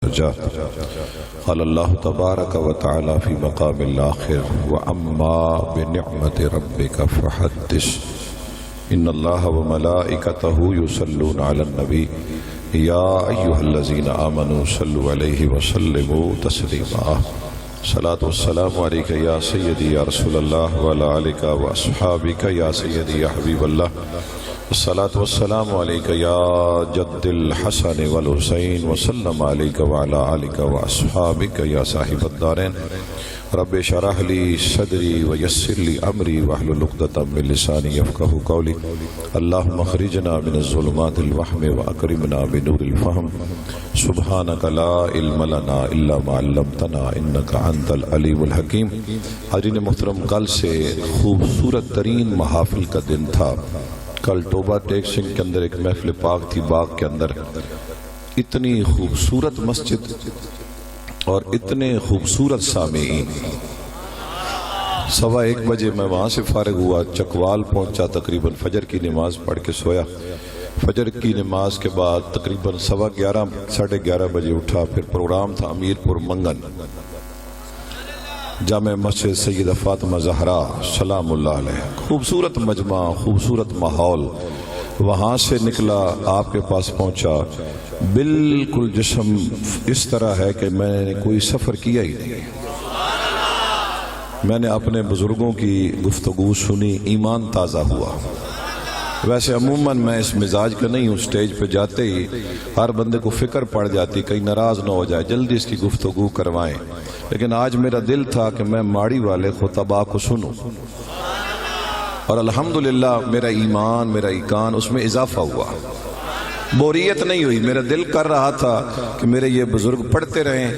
قال الله تبارك وتعالى في مقام الآخر وأما بنعمة ربك فحدث إن الله وملائكته يصلون على النبي يا أيها الذين آمنوا صلوا عليه وسلموا تسليما صلاة والسلام عليك يا سيدي يا رسول الله وعلى آلك وأصحابك يا سيدي يا حبيب الله الصلاة والسلام عليك يا جد الحسن والحسين وسلم عليك وعلى آلك وأصحابك يا صاحب الدارين رب اشرح لي صدري ويسر لي أمري واحلل عقدة من لساني يفقهوا قولي اللهم اخرجنا من الظلمات الوهم وأكرمنا بنور الفهم سبحانك لا علم لنا إلا ما علمتنا إنك أنت العليم الحكيم. حاضرین محترم، کل سے خوبصورت ترین محافل کا دن تھا. کل ٹوبہ ٹیک سنگھ کے اندر ایک محفل پاک تھی، باغ کے اندر اتنی خوبصورت مسجد اور اتنے خوبصورت سامعین. 1:15 بجے میں وہاں سے فارغ ہوا، چکوال پہنچا، تقریباً فجر کی نماز پڑھ کے سویا. فجر کی نماز کے بعد تقریباً 11:15 11:30 بجے اٹھا. پھر پروگرام تھا امیر پور منگن، جامع مسجد سیدہ فاطمہ زہرا سلام اللہ علیہ. خوبصورت مجمع، خوبصورت ماحول. وہاں سے نکلا، آپ کے پاس پہنچا، بالکل جسم اس طرح ہے کہ میں نے کوئی سفر کیا ہی نہیں. میں نے اپنے بزرگوں کی گفتگو سنی، ایمان تازہ ہوا. ویسے عموماً میں اس مزاج کا نہیں ہوں، سٹیج پہ جاتے ہی ہر بندے کو فکر پڑ جاتی کہیں ناراض نہ ہو جائے، جلدی اس کی گفتگو کروائیں. لیکن آج میرا دل تھا کہ میں ماڑی والے خطباء کو سنوں، اور الحمدللہ میرا ایمان، میرا ایقان اس میں اضافہ ہوا. بوریت نہیں ہوئی. میرا دل کر رہا تھا کہ میرے یہ بزرگ پڑھتے رہیں،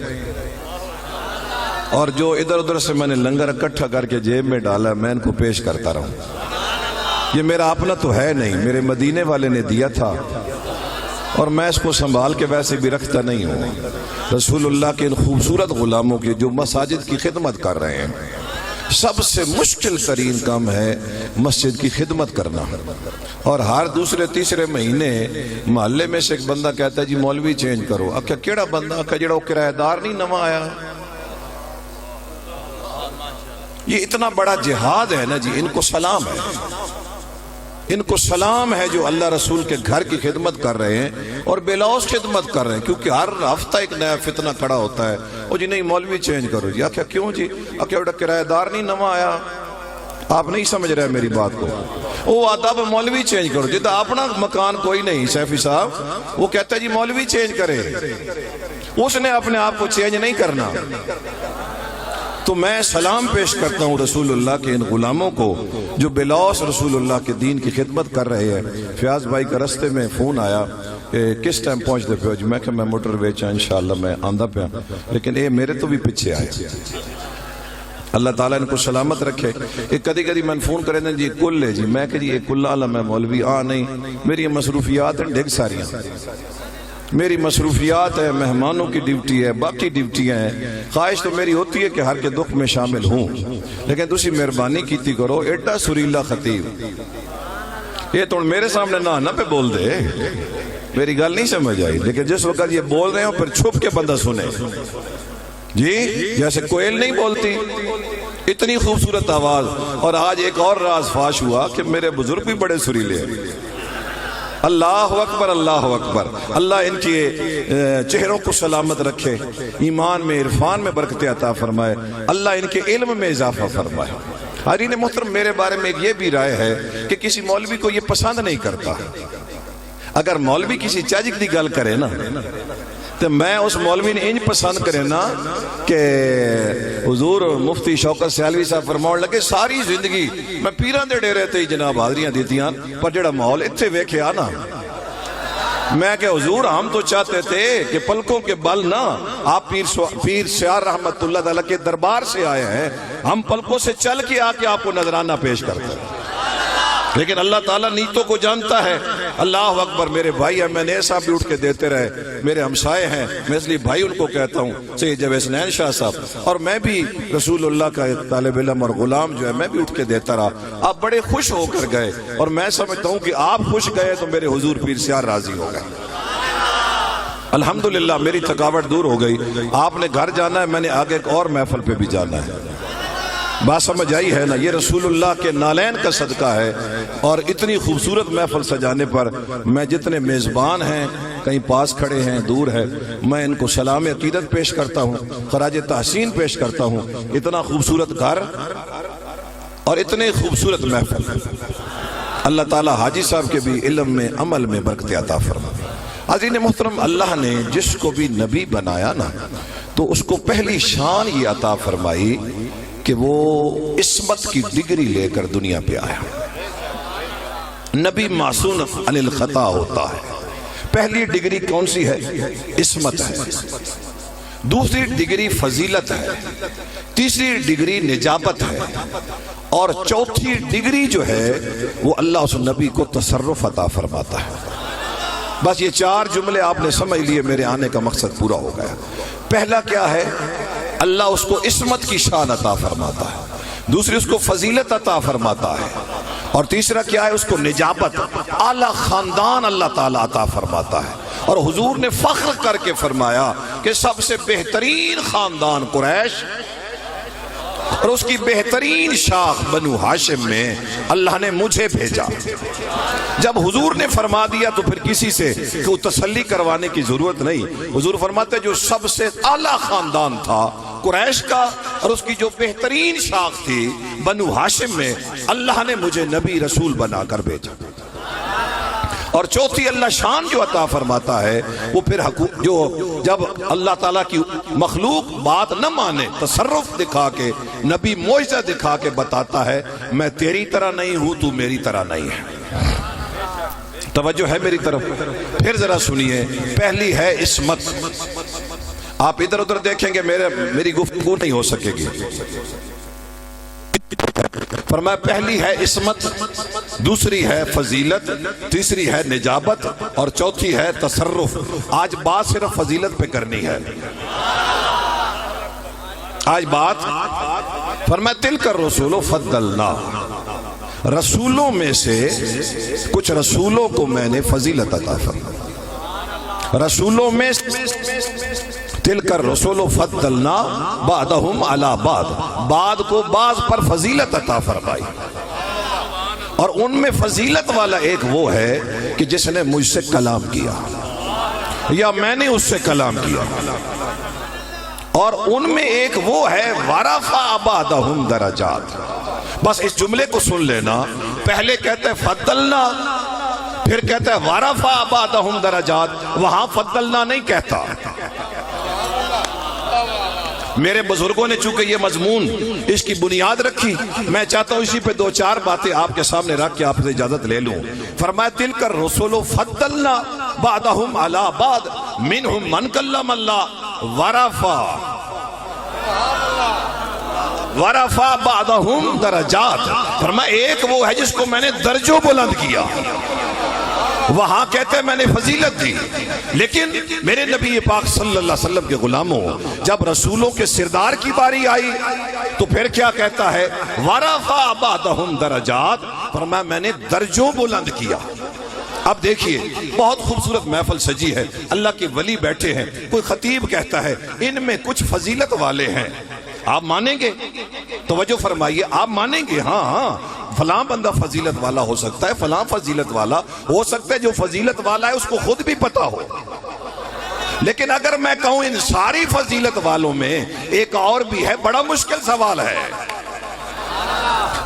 اور جو ادھر ادھر سے میں نے لنگر اکٹھا کر کے جیب میں ڈالا میں ان کو پیش کرتا رہوں. یہ میرا اپنا تو ہے نہیں، میرے مدینے والے نے دیا تھا، اور میں اس کو سنبھال کے ویسے بھی رکھتا نہیں ہوں. رسول اللہ کے ان خوبصورت غلاموں کی جو مساجد کی خدمت کر رہے ہیں، سب سے مشکل ترین کام ہے مسجد کی خدمت کرنا. اور ہر دوسرے تیسرے مہینے محلے میں سے ایک بندہ کہتا ہے جی مولوی چینج کرو. کیا کیڑا بندہ کہ جڑا کرایہ دار نہیں نواں آیا؟ یہ اتنا بڑا جہاد ہے نا جی. ان کو سلام ہے، ان کو سلام ہے جو اللہ رسول کے گھر کی خدمت کر رہے ہیں اور بے لوث خدمت کر رہے ہیں. کیونکہ ہر ہفتہ ایک نیا فتنہ کھڑا ہوتا ہے، او جی نہیں مولوی چینج کرو جی. کیا کیوں جی؟ کیا بڑا کرایہ دار نہیں نواں آیا؟ آپ نہیں سمجھ رہے میری بات کو. وہ آتا ہے مولوی چینج کرو، جدہ اپنا مکان کوئی نہیں سیفی صاحب، وہ کہتا ہے جی مولوی چینج کرے. اس نے اپنے آپ کو چینج نہیں کرنا. تو میں سلام پیش کرتا ہوں رسول اللہ کے ان غلاموں کو جو بلوث رسول اللہ کے دین کی خدمت کر رہے ہیں. فیاض بھائی کا رستے میں فون آیا کہ کس ٹائم پہنچتے پہ؟ میں کہ میں موٹر وے چاہ انشاءاللہ میں آندہ پہ، لیکن اے میرے تو بھی پیچھے آئے. اللہ تعالیٰ ان کو سلامت رکھے. ایک کدی میں فون کریں دیں جی کل ہے جی، میں کہ جی ایک کل اللہ میں مولوی نہیں، میری مصروفیات ہیں ڈھگ ساریاں. میری مصروفیات ہے، مہمانوں کی ڈیوٹی ہے، باقی ڈیوٹیاں ہیں. خواہش تو میری ہوتی ہے کہ ہر کے دکھ میں شامل ہوں، لیکن تسی مہربانی کیتی کرو. ایڈا سریلا خطیب یہ تو میرے سامنے نہ پہ بول دے، میری گل نہیں سمجھ آئی. لیکن جس وقت یہ بول رہے ہوں پھر چھپ کے بندہ سنے جی، جیسے کوئل نہیں بولتی. اتنی خوبصورت آواز. اور آج ایک اور راز فاش ہوا کہ میرے بزرگ بھی بڑے سریلے ہیں. اللہ اکبر، اللہ اکبر. اللہ ان کے چہروں کو سلامت رکھے، ایمان میں، عرفان میں برکت عطا فرمائے، اللہ ان کے علم میں اضافہ فرمائے. حاضرین محترم، میرے بارے میں یہ بھی رائے ہے کہ کسی مولوی کو یہ پسند نہیں کرتا. اگر مولوی کسی چاجک دی گل کرے نا تو میں اس مولوی نے انج پسند کرے نا کہ حضور مفتی شوکت سیالوی صاحب فرماؤں لگے ساری زندگی میں پیران دے ڈیرے تھے جناب حاضریاں دیتیاں، پر جڑا ماحول اتھے ویکھے آنا میں کہ حضور ہم تو چاہتے تھے کہ پلکوں کے بل نہ، آپ پیر سیار رحمت اللہ تعالیٰ کے دربار سے آئے ہیں، ہم پلکوں سے چل کے آ کے آپ کو نظرانہ پیش کرتے ہیں. لیکن اللہ تعالیٰ نیتوں کو جانتا ہے. اللہ اکبر. میرے بھائی ہیں، میں نے ایسا بھی اٹھ کے دیتے رہے، میرے ہمسائے ہیں، میں اس لیے بھائی ان کو کہتا ہوں، سید جاوید حسنین شاہ صاحب. اور میں بھی رسول اللہ کا طالب علم اور غلام جو ہے میں بھی اٹھ کے دیتا رہا. آپ بڑے خوش ہو کر گئے، اور میں سمجھتا ہوں کہ آپ خوش گئے تو میرے حضور پیر سیار راضی ہو گئے. الحمدللہ میری تھکاوٹ دور ہو گئی. آپ نے گھر جانا ہے, میں نے آگے ایک اور محفل پہ بھی جانا ہے. بات سمجھ آئی ہے نا؟ یہ رسول اللہ کے نالین کا صدقہ ہے. اور اتنی خوبصورت محفل سجانے پر میں جتنے میزبان ہیں, کہیں پاس کھڑے ہیں, دور ہے, میں ان کو سلام عقیدت پیش کرتا ہوں, خراج تحسین پیش کرتا ہوں. اتنا خوبصورت گھر اور اتنے خوبصورت محفل. اللہ تعالیٰ حاجی صاحب کے بھی علم میں, عمل میں برکت عطا فرمائے. عزیز محترم, اللہ نے جس کو بھی نبی بنایا نا, تو اس کو پہلی شان یہ عطا فرمائی کہ وہ عصمت کی ڈگری لے کر دنیا پہ آیا. نبی معصوم عن الخطا ہوتا ہے. پہلی ڈگری کون سی ہے؟ عصمت ہے. دوسری ڈگری فضیلت ہے. تیسری ڈگری نجابت ہے. اور چوتھی ڈگری جو ہے وہ اللہ اس نبی کو تصرف عطا فرماتا ہے. بس یہ 4 جملے آپ نے سمجھ لیے, میرے آنے کا مقصد پورا ہو گیا. پہلا کیا ہے؟ اللہ اس کو عصمت کی شان عطا فرماتا ہے. دوسری اس کو فضیلت عطا فرماتا ہے. اور تیسرا کیا ہے؟ اس کو نجابت, اعلیٰ خاندان اللہ تعالیٰ عطا فرماتا ہے. اور حضور نے فخر کر کے فرمایا کہ سب سے بہترین خاندان قریش اور اس کی بہترین شاخ بنو ہاشم میں اللہ نے مجھے بھیجا. جب حضور نے فرما دیا تو پھر کسی سے کوئی تسلی کروانے کی ضرورت نہیں. حضور فرماتے جو سب سے اعلیٰ خاندان تھا قریش کا, اور اس کی جو بہترین شاخ تھی بنو ہاشم میں, اللہ نے مجھے نبی رسول بنا کر بھیجا. اور چوتھی اللہ شان جو عطا فرماتا ہے وہ پھر جو جب اللہ تعالیٰ کی مخلوق بات نہ مانے, تصرف دکھا کے, نبی معجزہ دکھا کے بتاتا ہے میں تیری طرح نہیں ہوں, تو میری طرح نہیں ہے. توجہ ہے میری طرف؟ پھر ذرا سنیے. پہلی ہے عصمت. آپ ادھر ادھر دیکھیں گے میری گفتگو نہیں ہو سکے گی. فرمایا پہلی ہے عصمت, دوسری ہے فضیلت, تیسری ہے نجابت, اور چوتھی ہے تصرف. آج بات صرف فضیلت پہ کرنی ہے. آج بات فرمایا تلک الرسول فضلنا, رسولوں میں سے کچھ رسولوں کو میں نے فضیلت عطا فرمائی. رسولوں میں تلک الرسول فضلنا بعضهم علی بعض, بعض کو بعض پر فضیلت عطا فرمائی. اور ان میں فضیلت والا ایک وہ ہے کہ جس نے مجھ سے کلام کیا یا میں نے اس سے کلام کیا. اور ان میں ایک وہ ہے ورفع بعضهم درجات. بس اس جملے کو سن لینا. پہلے کہتے ہیں فضلنا, پھر کہتا ہے ورفع بعضهم درجات. وہاں فضلنا نہیں کہتا. میرے بزرگوں نے چونکہ یہ مضمون اس کی بنیاد رکھی, میں چاہتا ہوں اسی پہ 2-4 باتیں آپ کے سامنے رکھ کے آپ سے اجازت لے لوں. فرمایا تلک الرسل فضلنا بعضهم علی بعض منهم من کلم اللہ ورفع بعضهم درجات. فرمایا ایک وہ ہے جس کو میں نے درجوں بلند کیا. وہاں کہتے ہیں میں نے فضیلت دی. لیکن میرے نبی پاک صلی اللہ علیہ وسلم کے غلاموں, جب رسولوں کے سردار کی باری آئی تو پھر کیا کہتا ہے؟ ورفع بعضهم درجات. فرمایا میں نے درجوں بلند کیا. اب دیکھیے بہت خوبصورت محفل سجی ہے, اللہ کے ولی بیٹھے ہیں. کوئی خطیب کہتا ہے ان میں کچھ فضیلت والے ہیں, آپ مانیں گے؟ توجہ فرمائیے, آپ مانیں گے؟ ہاں فلاں بندہ فضیلت والا ہو سکتا ہے, فلاں فضیلت والا ہو سکتا ہے. جو فضیلت والا ہے اس کو خود بھی پتا ہو. لیکن اگر میں کہوں ان ساری فضیلت والوں میں ایک اور بھی ہے, بڑا مشکل سوال ہے.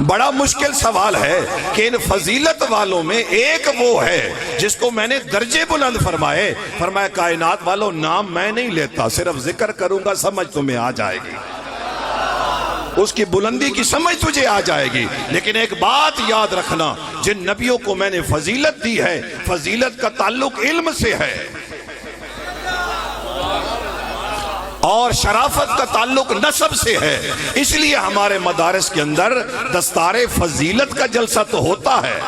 بڑا مشکل سوال ہے کہ ان فضیلت والوں میں ایک وہ ہے جس کو میں نے درجے بلند فرمائے. فرمایا کائنات والوں نام میں نہیں لیتا, صرف ذکر کروں گا, سمجھ تمہیں آ جائے گی, اس کی بلندی کی سمجھ تجھے آ جائے گی. لیکن ایک بات یاد رکھنا, جن نبیوں کو میں نے فضیلت دی ہے, فضیلت کا تعلق علم سے ہے اور شرافت کا تعلق نسب سے ہے. اس لیے ہمارے مدارس کے اندر دستار فضیلت کا جلسہ تو ہوتا ہے.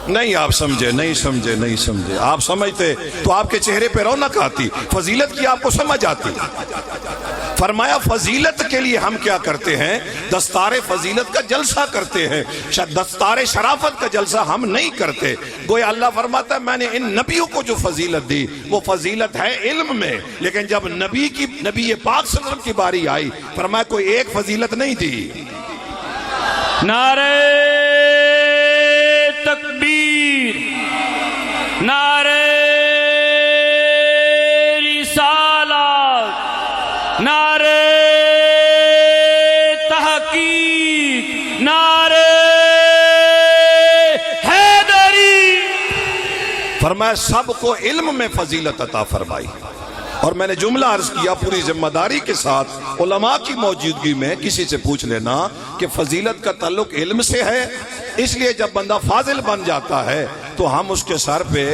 نہیں آپ سمجھے, نہیں سمجھے, نہیں سمجھے. آپ سمجھتے تو آپ کے چہرے پہ رونق آتی, فضیلت کی آپ کو سمجھ آتی. فرمایا فضیلت کے لیے ہم کیا کرتے ہیں؟ دستار فضیلت کا جلسہ کرتے ہیں، دستار شرافت کا جلسہ ہم نہیں کرتے۔ گویا اللہ فرماتا ہے میں نے ان نبیوں کو جو فضیلت دی وہ فضیلت ہے علم میں، لیکن جب نبی پاک صلی اللہ علیہ وسلم کی باری آئی فرمایا کوئی ایک فضیلت نہیں دی۔ نعرہ تکبیر، نعرہ رسالت، نعرہ تحقیق، نعرہ حیدری۔ فرمایا سب کو علم میں فضیلت عطا فرمائی۔ اور میں نے جملہ عرض کیا پوری ذمہ داری کے ساتھ علماء کی موجودگی میں کسی سے پوچھ لینا کہ فضیلت کا تعلق علم سے ہے، اس لیے جب بندہ فاضل بن جاتا ہے تو ہم اس کے سر پہ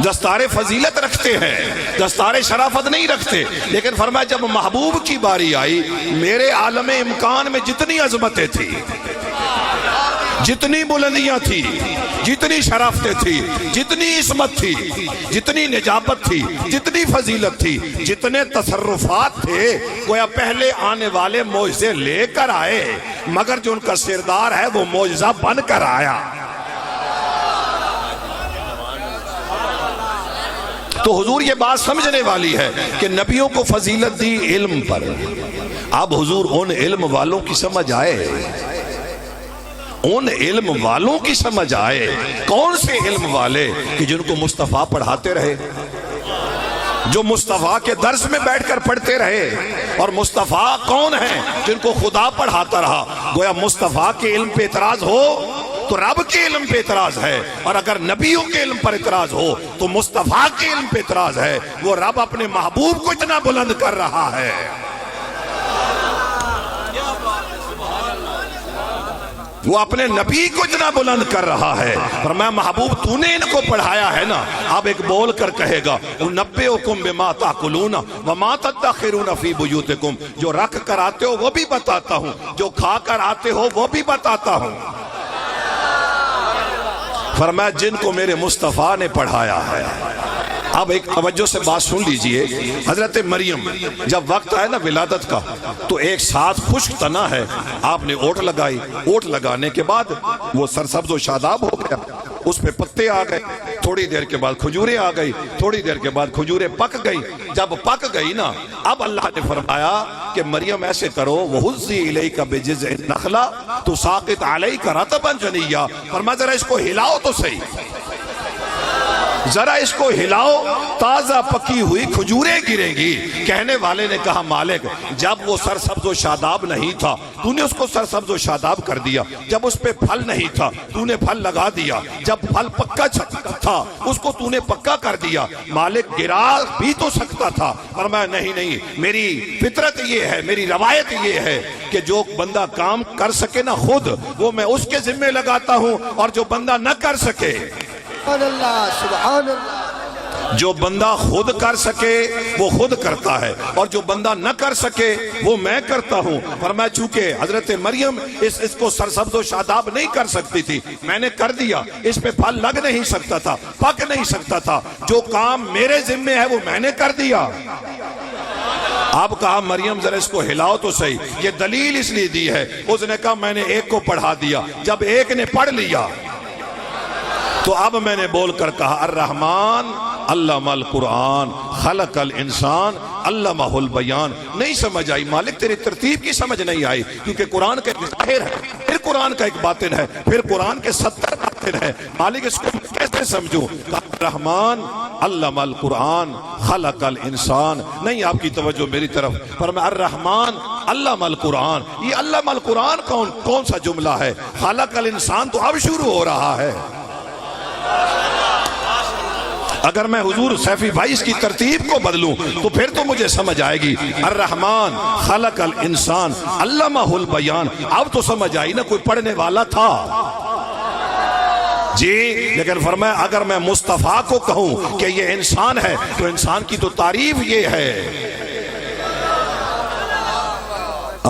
دستار فضیلت رکھتے ہیں، دستار شرافت نہیں رکھتے۔ لیکن فرمایا جب محبوب کی باری آئی میرے عالم امکان میں جتنی عظمتیں تھی، جتنی بلندیاں تھی، جتنی شرافتیں تھی، جتنی عصمت تھی، جتنی نجابت تھی، جتنی فضیلت تھی، جتنے تصرفات تھے، گویا پہلے آنے والے معجزے لے کر آئے مگر جو ان کا سردار ہے وہ معجزہ بن کر آیا۔ تو حضور یہ بات سمجھنے والی ہے کہ نبیوں کو فضیلت دی علم پر۔ اب حضور ان علم والوں کی سمجھ آئے، ان علم والوں کی سمجھ آئے۔ کون سے علم والے کہ جن کو مصطفیٰ پڑھاتے رہے، جو مصطفیٰ کے درس میں بیٹھ کر پڑھتے رہے۔ اور مصطفیٰ کون ہیں؟ جن کو خدا پڑھاتا رہا۔ گویا مصطفیٰ کے علم پہ اعتراض ہو تو رب کے علم پہ اعتراض ہے، اور اگر نبیوں کے علم پر اعتراض ہو تو مصطفیٰ کے علم پہ اعتراض ہے۔ وہ رب اپنے محبوب کو اتنا بلند کر رہا ہے، وہ اپنے نبی کو اتنا بلند کر رہا ہے۔ فرمایا محبوب تو نے ان کو پڑھایا ہے نا، اب ایک بول کر کہے گا اُنَبِّئُكُم بِمَا تَأْكُلُونَ وَمَا تَدَّخِرُونَ فِي بُيُوتِكُم، جو رکھ کر آتے ہو وہ بھی بتاتا ہوں، جو کھا کر آتے ہو وہ بھی بتاتا ہوں۔ فرمایا جن کو میرے مصطفیٰ نے پڑھایا ہے۔ اب ایک توجہ سے بات سن لیجئے، حضرت مریم جب وقت آئے نا ولادت کا تو ایک ساتھ خشک تنا ہے، آپ نے اوٹ لگائی، اوٹ لگانے کے بعد وہ سرسبز و شاداب ہو گیا، اس پہ پتے آ گئے، تھوڑی دیر کے بعد کھجوریں آ گئی، تھوڑی دیر کے بعد کھجوریں پک گئی۔ جب پک گئی نا اب اللہ نے فرمایا کہ مریم ایسے کرو وَهُزِّي إِلَيْكَ بِجِذْعِ النَّخْلَةِ تُسَاقِطْ عَلَيْكَ رَطْبًا جَنِيًّا۔ فرمایا ذرا اس کو ہلاؤ تو صحیح، ذرا اس کو ہلاؤ، تازہ پکی ہوئی کھجوریں گریں گی۔ کہنے والے نے کہا مالک جب وہ سرسبز و شاداب نہیں تھا تو نے اس کو سرسبز و شاداب کر دیا، جب اس پہ پھل نہیں تھا تو نے پھل لگا دیا، جب پھل پکا تھا اس کو تو نے پکا کر دیا۔ مالک گرا بھی تو سکتا تھا۔ فرمایا نہیں، میری فطرت یہ ہے، میری روایت یہ ہے کہ جو بندہ کام کر سکے نا خود وہ میں اس کے ذمہ لگاتا ہوں، اور جو بندہ نہ کر سکے، سبحان اللہ، سبحان اللہ، جو بندہ خود کر سکے وہ خود کرتا ہے، اور جو بندہ نہ کر سکے وہ میں کرتا ہوں۔ فرمایا چونکہ حضرت مریم اس کو سرسبز و شاداب نہیں کر سکتی تھی، میں نے کر دیا، اس پہ پھل لگ نہیں سکتا تھا، پک نہیں سکتا تھا، جو کام میرے ذمہ ہے وہ میں نے کر دیا۔ اب کہا مریم ذرا اس کو ہلاؤ تو صحیح، یہ دلیل اس لیے دی ہے، اس نے کہا میں نے ایک کو پڑھا دیا، جب ایک نے پڑھ لیا تو اب میں نے بول کر کہا الرحمن علم القرآن خلق الانسان علمہ البیان۔ نہیں سمجھ آئی مالک، تیری ترتیب کی سمجھ نہیں آئی، کیونکہ قرآن کا ایک ظاہر ہے، پھر قرآن کا ایک باطن ہے، پھر قرآن کے 70 باطن ہے، مالک اس کو کیسے سمجھوں؟ الرحمن علم القرآن خلق الانسان۔ نہیں آپ کی توجہ میری طرف، فرمایا الرحمن علم القرآن، یہ علم القرآن کون سا جملہ ہے؟ خلق الانسان تو اب شروع ہو رہا ہے۔ اگر میں حضور سیفی بھائی اس کی ترتیب کو بدلوں تو پھر تو مجھے سمجھ آئے گی الرحمن خلق الانسان علمہ البیان۔ اب تو سمجھ آئی نا، کوئی پڑھنے والا تھا جی، لیکن فرمایا اگر میں مصطفیٰ کو کہوں کہ یہ انسان ہے تو انسان کی تو تعریف یہ ہے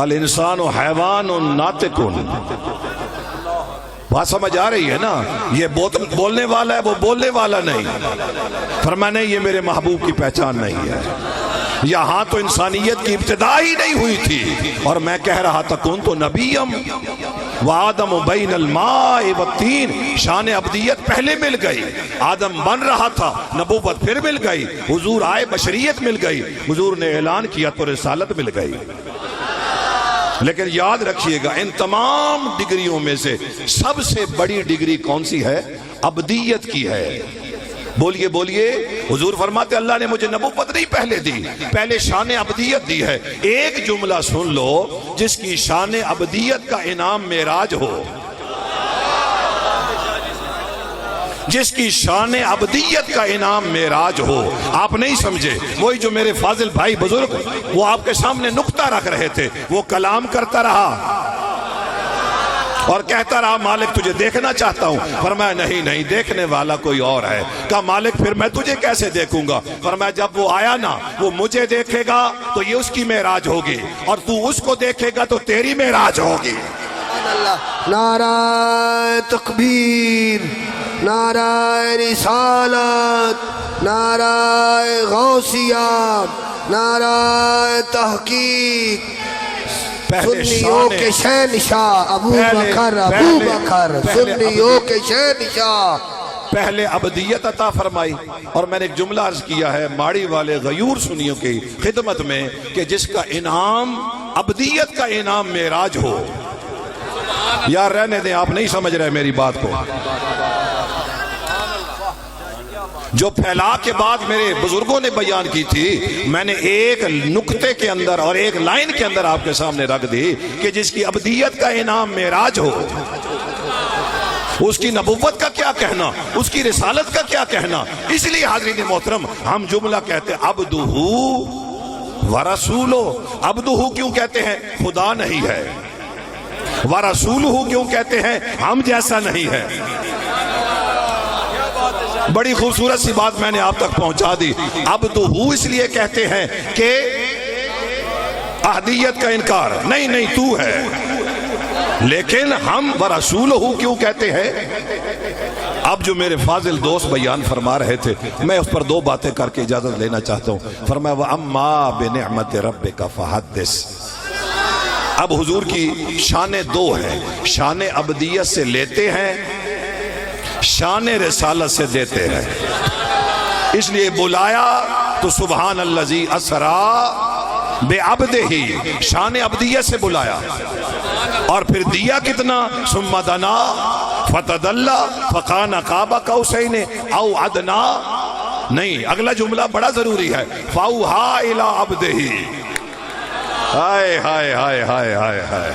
الانسان حیوان ناطق۔ بات سمجھ آ رہی ہے نا؟ یہ بولنے والا ہے، وہ بولنے والا نہیں۔ فرمایا نہیں، یہ میرے محبوب کی پہچان نہیں ہے۔ یہاں تو انسانیت کی ابتدا ہی نہیں ہوئی تھی، اور میں کہہ رہا تھا کون تو نبیم وآدم بین الماء والطین، شان ابدیت پہلے مل گئی، آدم بن رہا تھا، نبوت پھر مل گئی، حضور آئے بشریت مل گئی، حضور نے اعلان کیا تو رسالت مل گئی۔ لیکن یاد رکھیے گا ان تمام ڈگریوں میں سے سب سے بڑی ڈگری کون سی ہے؟ ابدیت کی ہے۔ بولیے بولیے، حضور فرماتے اللہ نے مجھے نبوت نہیں پہلے دی، پہلے شان ابدیت دی ہے۔ ایک جملہ سن لو جس کی شان ابدیت کا انعام معراج ہو، جس کی شان ابدیت کا انعام معراج ہو۔ آپ نہیں سمجھے، وہی جو میرے فاضل بھائی بزرگ وہ آپ کے سامنے نقطہ رکھ رہے تھے، وہ کلام کرتا رہا اور کہتا رہا مالک تجھے دیکھنا چاہتا ہوں۔ فرمایا نہیں نہیں، دیکھنے والا کوئی اور ہے۔ کہا مالک پھر میں تجھے کیسے دیکھوں گا؟ فرمایا جب وہ آیا نا، وہ مجھے دیکھے گا تو یہ اس کی معراج ہوگی، اور تو اس کو دیکھے گا تو تیری معراج ہوگی۔ نعرہ تکبیر، نعرہ رسالت، نعرہ غوثیہ، نعرہ تحقیق، سنیوں کے شہنشاہ ابو بکر، ابو بکر سنیوں کے شہنشاہ۔ پہلے ابدیت عطا فرمائی، اور میں نے ایک جملہ عرض کیا ہے ماڑی والے غیور سنیوں کی خدمت میں کہ جس کا انعام ابدیت کا انعام معراج ہو۔ یار رہنے دیں، آپ نہیں سمجھ رہے میری بات کو۔ جو پھیلا کے بعد میرے بزرگوں نے بیان کی تھی، میں نے ایک نقطے کے اندر اور ایک لائن کے اندر آپ کے سامنے رکھ دی کہ جس کی ابدیت کا انعام معراج ہو، اس کی نبوت کا کیا کہنا، اس کی رسالت کا کیا کہنا۔ اس لیے حاضرین محترم ہم جملہ کہتے عبدہ ورسولہ۔ عبدہ کیوں کہتے ہیں؟ خدا نہیں ہے۔ ورسولہ کیوں کہتے ہیں؟ ہم جیسا نہیں ہے۔ بڑی خوبصورت سی بات میں نے آپ تک پہنچا دی۔ عبدہ اس لیے کہتے ہیں کہ احدیت کا انکار نہیں، نہیں تو ہے، لیکن ہم ورسولہ کیوں کہتے ہیں؟ اب جو میرے فاضل دوست بیان فرما رہے تھے، میں اس پر دو باتیں کر کے اجازت لینا چاہتا ہوں۔ فرمایا وَأَمَّا بِنِعْمَةِ رَبِّكَ فَحَدِّثْ۔ اب حضور کی شانیں دو ہیں، شان ابدیت سے لیتے ہیں، شان رسالت سے دیتے ہیں۔ اس لیے بلایا تو سبحان الذی اسری بعبدہ، شان ابدیت سے بلایا، اور پھر دیا کتنا؟ ثم دنا فتدلی فکان قاب قوسین او ادنا۔ نہیں، اگلا جملہ بڑا ضروری ہے، فاوحی الی عبدہ۔ ہائے ہائے ہائے ہائے ہائے ہائے،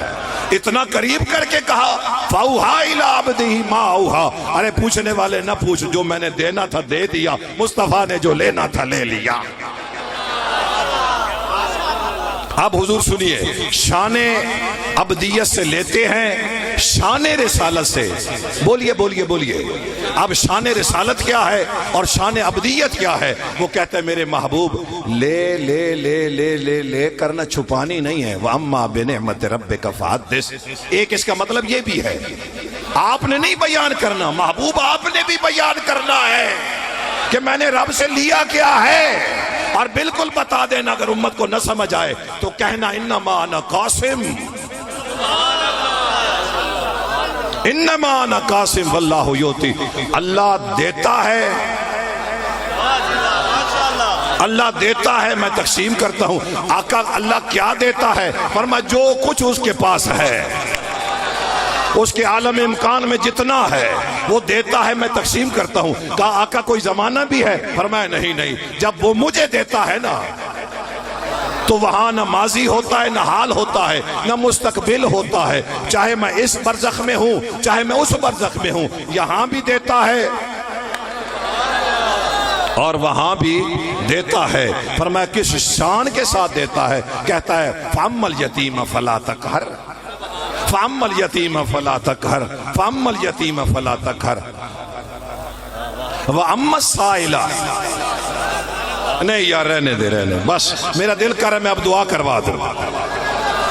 اتنا قریب کر کے کہا فاوحی الی عبدہ ما اوحی۔ ارے پوچھنے والے نہ پوچھ، جو میں نے دینا تھا دے دیا، مصطفیٰ نے جو لینا تھا لے لیا۔ اب حضور سنیے، شان ابدیت سے لیتے ہیں، شان رسالت سے۔ بولیے بولیے بولیے، اب شان رسالت کیا ہے اور شان ابدیت کیا ہے؟ وہ کہتے ہیں میرے محبوب لے لے لے لے لے لے کرنا چھپانی نہیں ہے۔ وَأَمَّا بِنِعْمَةِ رَبِّكَ فَحَدِّثْ۔ ایک اس کا مطلب یہ بھی ہے، آپ نے نہیں بیان کرنا، محبوب آپ نے بھی بیان کرنا ہے کہ میں نے رب سے لیا کیا ہے، اور بالکل بتا دینا۔ اگر امت کو نہ سمجھ آئے تو کہنا انما انا قاسم، انما انا قاسم واللہ یؤتی۔ اللہ دیتا ہے، اللہ دیتا ہے، میں تقسیم کرتا ہوں۔ آقا اللہ کیا دیتا ہے؟ فرمایا جو کچھ اس کے پاس ہے، اس کے عالم امکان میں جتنا ہے وہ دیتا ہے، میں تقسیم کرتا ہوں۔ کہا آقا کوئی زمانہ بھی ہے؟ فرمایا نہیں نہیں، جب وہ مجھے دیتا ہے نا تو وہاں نہ ماضی ہوتا ہے، نہ حال ہوتا ہے، نہ مستقبل ہوتا ہے۔ چاہے میں اس برزخ میں ہوں، چاہے میں اس برزخ میں ہوں، یہاں بھی دیتا ہے اور وہاں بھی دیتا ہے۔ فرمایا کس شان کے ساتھ دیتا ہے؟ کہتا ہے فَأَمَّا الْيَتِيمَ فَلَا تَقْهَرْ، فَأَمَّا الْيَتِيمَ فَلَا تَقْهَرْ، فَأَمَّا الْيَتِيمَ فَلَا تَقْهَرْ، وَأَمَّا السَّائِلَ۔ نہیں یار رہنے دے، رہنے بس، میرا دل کر رہا ہے میں اب دعا کروا دوں۔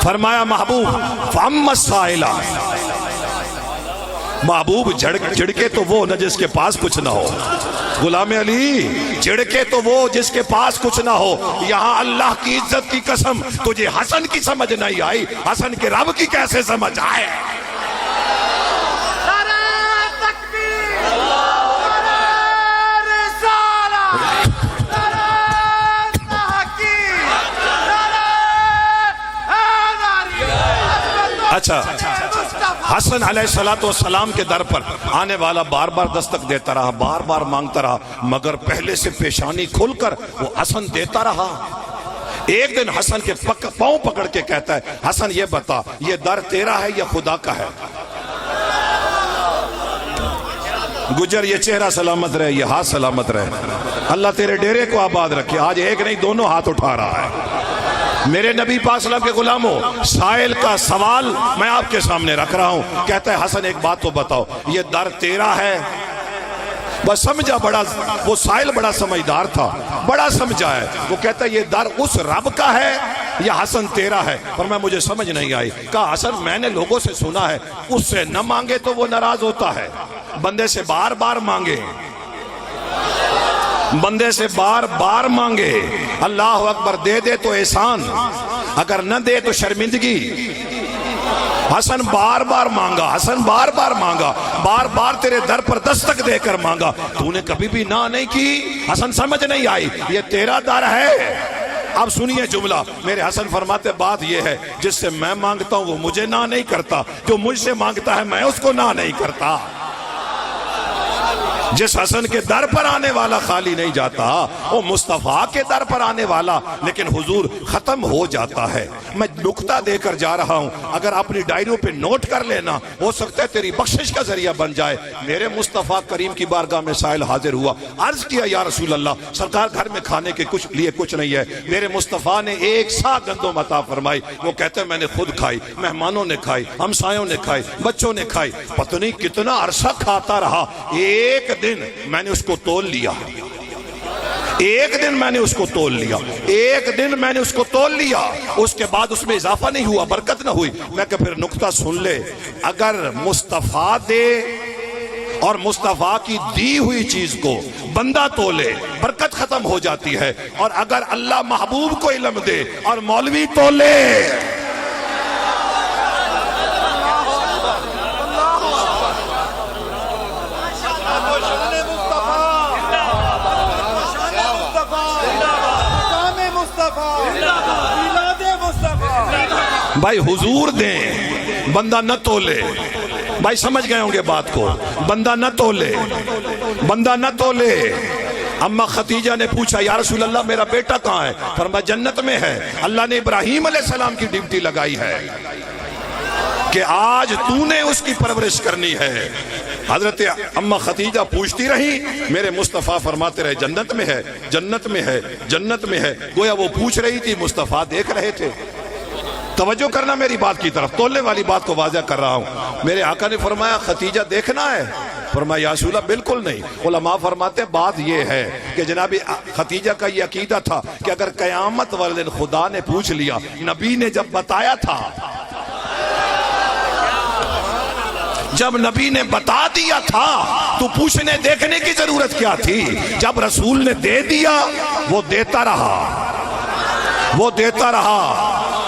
فرمایا محبوب فَأَمَّا السَّائِلَ، محبوب جھڑکے تو وہ نہ جس کے پاس کچھ نہ ہو۔ غلام علی جھڑکے تو وہ جس کے پاس کچھ نہ ہو. یہاں اللہ کی عزت کی قسم تجھے حسن کی سمجھ نہیں آئی, حسن کے رب کی کیسے سمجھ آئے؟ اچھا, حسن علیہ السلام کے در پر آنے والا بار بار دستک دیتا رہا, بار بار مانگتا رہا, مگر پہلے سے پیشانی کھل کر وہ حسن دیتا رہا. ایک دن حسن کے پاؤں پکڑ کے کہتا ہے, حسن یہ بتا یہ در تیرا ہے یا خدا کا ہے؟ گجر یہ چہرہ سلامت رہے, یہ ہاتھ سلامت رہے, اللہ تیرے ڈیرے کو آباد رکھے. آج ایک نہیں دونوں ہاتھ اٹھا رہا ہے. میرے نبی پاک صلی اللہ علیہ وسلم کے غلاموں, سائل کا سوال میں آپ کے سامنے رکھ رہا ہوں. کہتا ہے حسن ایک بات تو بتاؤ, یہ در تیرا ہے؟ بس سمجھا, بڑا وہ سائل بڑا سمجھدار تھا, بڑا سمجھا ہے. وہ کہتا ہے یہ در اس رب کا ہے یا حسن تیرا ہے؟ پر میں مجھے سمجھ نہیں آئی. کہا حسن میں نے لوگوں سے سنا ہے اس سے نہ مانگے تو وہ ناراض ہوتا ہے, بندے سے بار بار مانگے, بندے سے بار بار مانگے. اللہ اکبر, دے دے تو احسان, اگر نہ دے تو شرمندگی. حسن بار بار مانگا, حسن بار بار مانگا, بار بار تیرے در پر دستک دے کر مانگا, تو نے کبھی بھی نہ نہیں کی. حسن سمجھ نہیں آئی یہ تیرا در ہے. اب سنیے جملہ, میرے حسن فرماتے بات یہ ہے جس سے میں مانگتا ہوں وہ مجھے نہ نہیں کرتا, جو مجھ سے مانگتا ہے میں اس کو نہ نہیں کرتا. جس حسن کے در پر آنے والا خالی نہیں جاتا, وہ مصطفیٰ کے در پر آنے والا لیکن حضور ختم ہو جاتا ہے. میں نکتہ دے کر جا رہا ہوں, اگر اپنی ڈائریوں پہ نوٹ کر لینا, ہو سکتا ہے تیری بخشش کا ذریعہ بن جائے. میرے مصطفیٰ کریم کی بارگاہ میں سائل حاضر ہوا, عرض کیا یا رسول اللہ سرکار گھر میں کھانے کے لیے کچھ نہیں ہے. میرے مصطفیٰ نے ایک سا گندم عطا فرمائی. وہ کہتے ہیں میں نے خود کھائی, مہمانوں نے کھائی, ہمسایوں نے کھائی, بچوں نے کھائی, پتہ نہیں کتنا عرصہ کھاتا رہا. ایک دن میں نے اس کو تول لیا, ایک دن میں نے اس کو تول لیا, ایک دن میں نے اس کو تول لیا. اس کے بعد اس میں اضافہ نہیں ہوا, برکت نہ ہوئی. میں کہ پھر نکتہ سن لے, اگر مصطفیٰ دے اور مصطفیٰ کی دی ہوئی چیز کو بندہ تولے برکت ختم ہو جاتی ہے, اور اگر اللہ محبوب کو علم دے اور مولوی تولے بھائی حضور دیں بندہ نہ تولے. بھائی سمجھ گئے ہوں گے بات کو, بندہ نہ تولے, بندہ نہ تولے. اما خدیجہ نے پوچھا یا رسول اللہ میرا بیٹا کہاں ہے؟ فرمایا جنت میں ہے. اللہ نے ابراہیم علیہ السلام کی ڈیوٹی لگائی ہے کہ آج تو نے اس کی پرورش کرنی ہے. حضرت اما خدیجہ پوچھتی رہی, میرے مصطفیٰ فرماتے رہے جنت میں ہے, جنت میں ہے, جنت میں ہے. گویا وہ پوچھ رہی تھی, مصطفیٰ دیکھ رہے تھے. توجہ کرنا میری بات کی طرف, تولنے والی بات کو واضح کر رہا ہوں. میرے آقا نے فرمایا خدیجہ دیکھنا ہے؟ فرمایا یا رسول اللہ بالکل نہیں. علماء فرماتے بات یہ ہے کہ جناب خدیجہ کا یہ عقیدہ تھا کہ اگر قیامت والے دن خدا نے پوچھ لیا, نبی نے جب بتایا تھا, جب نبی نے بتا دیا تھا تو پوچھنے دیکھنے کی ضرورت کیا تھی؟ جب رسول نے دے دیا وہ دیتا رہا, وہ دیتا رہا,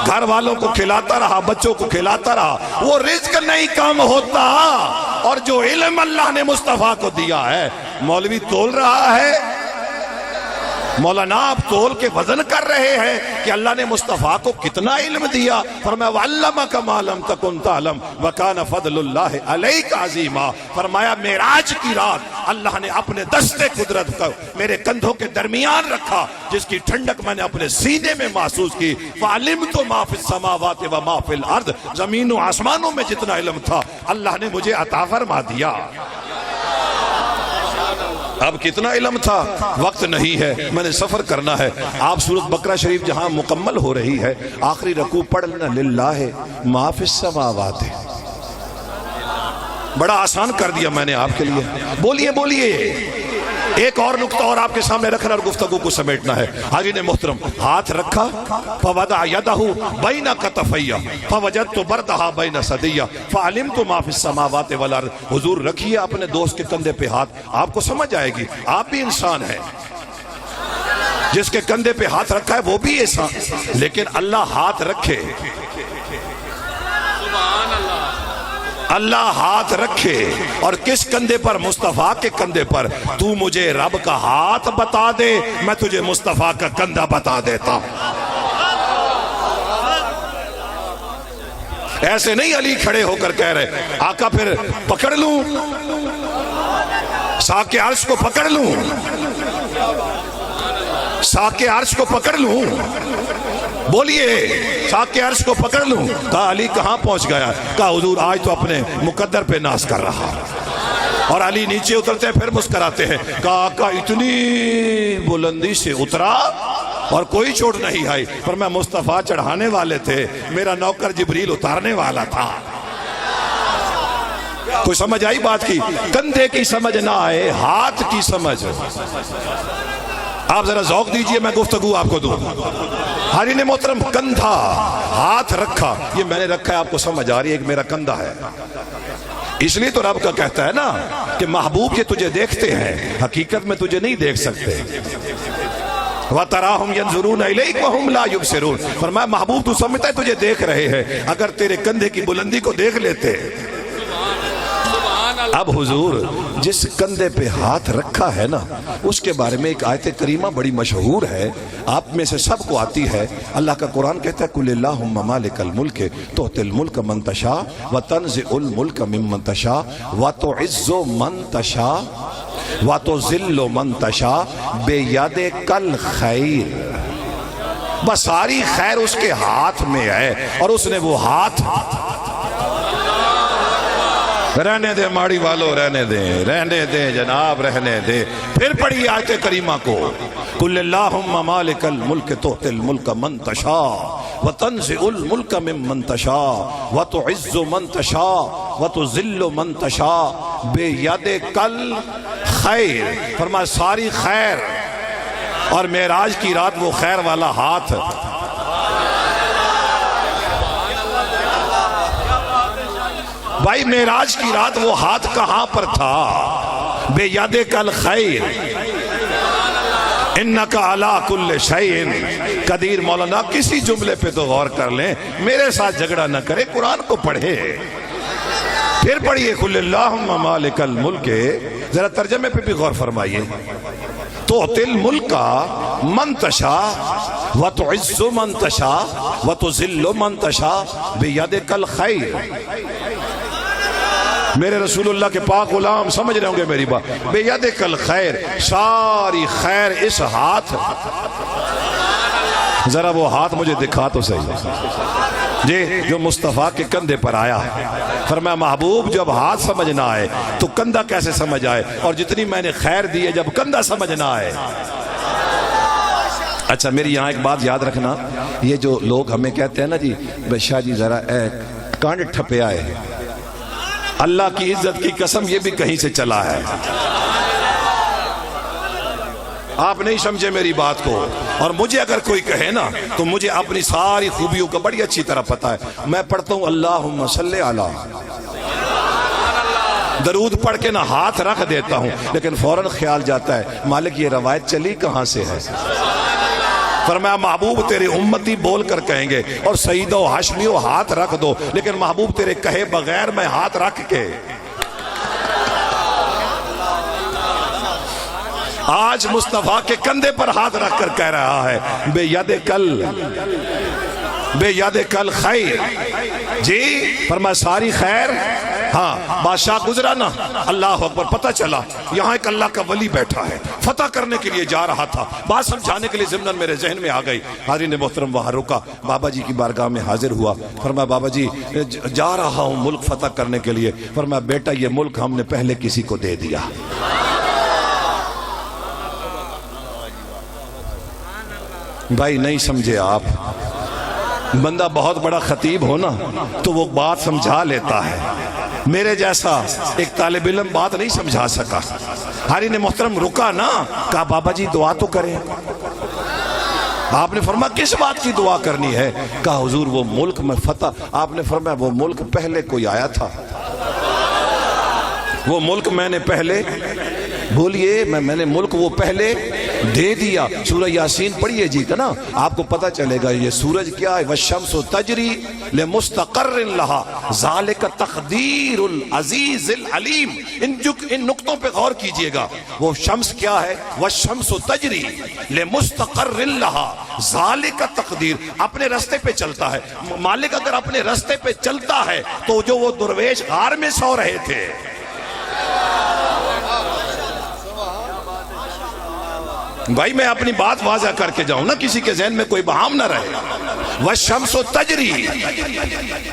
گھر والوں کو کھلاتا رہا, بچوں کو کھلاتا رہا. وہ رزق نہیں کم ہوتا, اور جو علم اللہ نے مصطفیٰ کو دیا ہے, مولوی تول رہا ہے, مولانا آپ تول کے وزن کر رہے ہیں کہ اللہ نے مصطفیٰ کو کتنا علم دیا. فرمایا وَعَلَّمَكَ مَا لَمْ تَكُنْ تَعْلَمْ وَكَانَ فَضْلُ اللَّهِ عَلَيْكَ عَظِيمًا. فرمایا معراج کی رات اللہ نے اپنے دستے قدرت کو میرے کندھوں کے درمیان رکھا, جس کی ٹھنڈک میں نے اپنے سینے میں محسوس کی. فَعَلِمْتُ مَا فِي السَّمَاوَاتِ وَمَا فِي الْأَرْضِ, زمین و آسمانوں میں جتنا علم تھا اللہ نے مجھے عطا فرما دیا. اب کتنا علم تھا, وقت نہیں ہے, میں نے سفر کرنا ہے. آپ سورۃ بقرہ شریف جہاں مکمل ہو رہی ہے, آخری رکوع پڑھ لینا للہ ما فی السماوات. بڑا آسان کر دیا میں نے آپ کے لیے. بولیے بولیے, ایک اور نقطہ اور آپ کے سامنے رکھنا اور گفتگو کو سمیٹنا ہے. حاضرین محترم, ہاتھ رکھا فوضع یدہ بین کتفیہ فوجدت بردہا بین صدیہ فعلمت ما فی السماوات والارض. حضور رکھیے اپنے دوست کے کندھے پہ ہاتھ, آپ کو سمجھ آئے گی آپ بھی انسان ہیں. جس کے کندھے پہ ہاتھ رکھا ہے وہ بھی انسان, لیکن اللہ ہاتھ رکھے, اللہ ہاتھ رکھے اور کس کندھے پر؟ مصطفیٰ کے کندھے پر. تو مجھے رب کا ہاتھ بتا دے, میں تجھے مصطفیٰ کا کندھا بتا دیتا ہوں. ایسے نہیں علی کھڑے ہو کر کہہ رہے آقا پھر پکڑ لوں, ساق عرش کو پکڑ لوں, ساق عرش کو پکڑ لوں, بولیے ساق عرش کو پکڑ لوں. کہا علی کہاں پہنچ گیا؟ کہا حضور آج تو اپنے مقدر پہ ناز کر رہا. اور علی نیچے اترتے ہیں پھر مسکراتے ہیں. کہا آقا اتنی بلندی سے اترا اور کوئی چوٹ نہیں آئی, پر میں مصطفیٰ چڑھانے والے تھے, میرا نوکر جبریل اتارنے والا تھا. کوئی سمجھ آئی بات کی؟ کندھے کی سمجھ نہ آئے, ہاتھ کی سمجھ. آپ ذرا ذوق دیجئے, میں گفتگو آپ کو دوں. حاضرین محترم, کندھا, ہاتھ رکھا, یہ میں نے رکھا ہے, آپ کو سمجھ آ رہی ہے ایک میرا کندھا ہے. اس لیے تو رب کا کہتا ہے نا کہ محبوب یہ تجھے دیکھتے ہیں, حقیقت میں تجھے نہیں دیکھ سکتے. وَتَرَاهُمْ يَنْظُرُونَ إِلَيْكَ وَهُمْ لَا يُبْصِرُونَ. فرمایا محبوب تو سمجھتا ہے تجھے دیکھ رہے ہیں, اگر تیرے کندھے کی بلندی کو دیکھ لیتے. اب حضور جس کندھے پہ ہاتھ رکھا ہے نا, اس کے بارے میں ایک آیت کریمہ بڑی مشہور ہے, آپ میں سے سب کو آتی ہے. اللہ کا قرآن کہتا ہے قُلِ اللَّهُمَّ مَالِكَ الْمُلْكِ تُؤْتِي الْمُلْكَ مَن تَشَاءُ وَتَنزِعُ الْمُلْكَ مِمَّن تَشَاءُ وَتُعِزُّ مَن تَشَاءُ وَتُذِلُّ مَن تَشَاءُ بِيَدِكَ الْخَيْرُ. بس ساری خیر اس کے ہاتھ میں ہے, اور اس نے وہ ہاتھ. رہنے دے ماڑی والو, رہنے دیں جناب, رہنے دیں. پھر پڑھیے آیت کریمہ کو, قُلِ اللَّهُمَّ مَالِكَ الْمُلْكِ تُؤْتِي الْمُلْكَ مَن تَشَاءُ وَتَنزِعُ الْمُلْكَ مِمَّن تَشَاءُ وَتُعِزُّ مَن تَشَاءُ وَتُذِلُّ مَن تَشَاءُ بِيَدِكَ الْخَيْرُ. فرمایا ساری خیر, اور معراج کی رات وہ خیر والا ہاتھ. بھائی معراج کی رات وہ ہاتھ کہاں پر تھا؟ بے یاد کل خیر انکا علی کل شیء قدیر. مولانا کسی جملے پہ تو غور کر لیں, میرے ساتھ جھگڑا نہ کرے, قرآن کو پڑھے. پھر پڑھیے قل اللہم مالک الملک, ذرا ترجمے پہ بھی غور فرمائیے. تؤتی الملک من تشاء وتعز من تشاء وتذل من تشاء بیدک الخیر. میرے رسول اللہ کے پاک غلام سمجھ رہے ہوں گے میری بات. بیدک الخیر, ساری خیر اس ہاتھ. ذرا وہ ہاتھ مجھے دکھا تو صحیح جی, جو مصطفیٰ کے کندھے پر آیا. فرمایا محبوب جب ہاتھ سمجھ نہ آئے تو کندھا کیسے سمجھ آئے, اور جتنی میں نے خیر دی ہے جب کندھا سمجھ نہ آئے. اچھا میری یہاں ایک بات یاد رکھنا, یہ جو لوگ ہمیں کہتے ہیں نا جی بادشاہ جی ذرا کانڈ ٹھپے آئے, اللہ کی عزت کی قسم یہ بھی کہیں سے چلا ہے. آپ نہیں سمجھے میری بات کو, اور مجھے اگر کوئی کہے نا تو مجھے اپنی ساری خوبیوں کا بڑی اچھی طرح پتہ ہے. میں پڑھتا ہوں اللہم صلی علی, درود پڑھ کے نہ ہاتھ رکھ دیتا ہوں, لیکن فوراً خیال جاتا ہے مالک یہ روایت چلی کہاں سے ہے. فرمایا محبوب تیرے امتی بول کر کہیں گے اور سیدو ہاشمیو ہاتھ رکھ دو, لیکن محبوب تیرے کہے بغیر میں ہاتھ رکھ کے. آج مصطفیٰ کے کندھے پر ہاتھ رکھ کر کہہ رہا ہے بے یاد کل خیر. جی فرمایا ساری خیر. ہاں بادشاہ گزرا نا, اللہ اکبر, پتہ چلا یہاں ایک اللہ کا ولی بیٹھا ہے, فتح کرنے کے لیے جا رہا تھا. بات سمجھانے کے لیے ضمن میرے ذہن میں آ گئی. حاضرین محترم وہاں رکا, بابا جی کی بارگاہ میں حاضر ہوا. فرمایا بابا جی جا رہا ہوں ملک فتح کرنے کے لیے. فرمایا بیٹا یہ ملک ہم نے پہلے کسی کو دے دیا. بھائی نہیں سمجھے آپ, بندہ بہت بڑا خطیب ہو نا تو وہ بات سمجھا لیتا ہے. میرے جیسا ایک طالب علم بات نہیں سمجھا سکا. حاری نے محترم رکا نا, کہا بابا جی دعا تو کریں. آپ نے فرمایا کس بات کی دعا کرنی ہے؟ کہا حضور وہ ملک میں فتح. آپ نے فرمایا وہ ملک پہلے کوئی آیا تھا, وہ ملک میں نے پہلے, بولیے میں نے ملک وہ پہلے دے دیا. سورہ یاسین پڑھیے جی کا نا, آپ کو پتہ چلے گا یہ سورج کیا ہے. والشمس تجری لمستقر لها ذالک تقدیر العزیز العلیم. ان نقطوں پہ غور کیجئے گا. وہ شمس کیا ہے؟ والشمس تجری لمستقر لها ذالک تقدیر, اپنے رستے پہ چلتا ہے. مالک اگر اپنے رستے پہ چلتا ہے تو جو وہ درویش غار میں سو رہے تھے, بھائی میں اپنی بات واضح کر کے جاؤں نا, کسی کے ذہن میں کوئی بہام نہ رہے. وَالشَّمْسُ تَجْرِي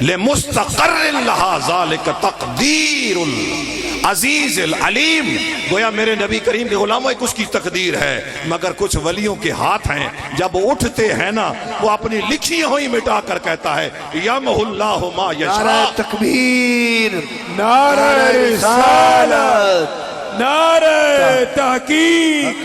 لِمُسْتَقَرٍ لَهَا ذَلِكَ تَقْدِيرُ الْعَزِيزِ الْعَلِيمِ. گویا میرے نبی کریم کے غلاموں ایک اس کی تقدیر ہے, مگر کچھ ولیوں کے ہاتھ ہیں, جب اٹھتے ہیں نا وہ اپنی لکھی ہوئی مٹا کر کہتا ہے یَمْحُ اللَّهُ مَا نعرہ یشاء. تکبیر, نعرہ رسالت, نعرہ تحقیق.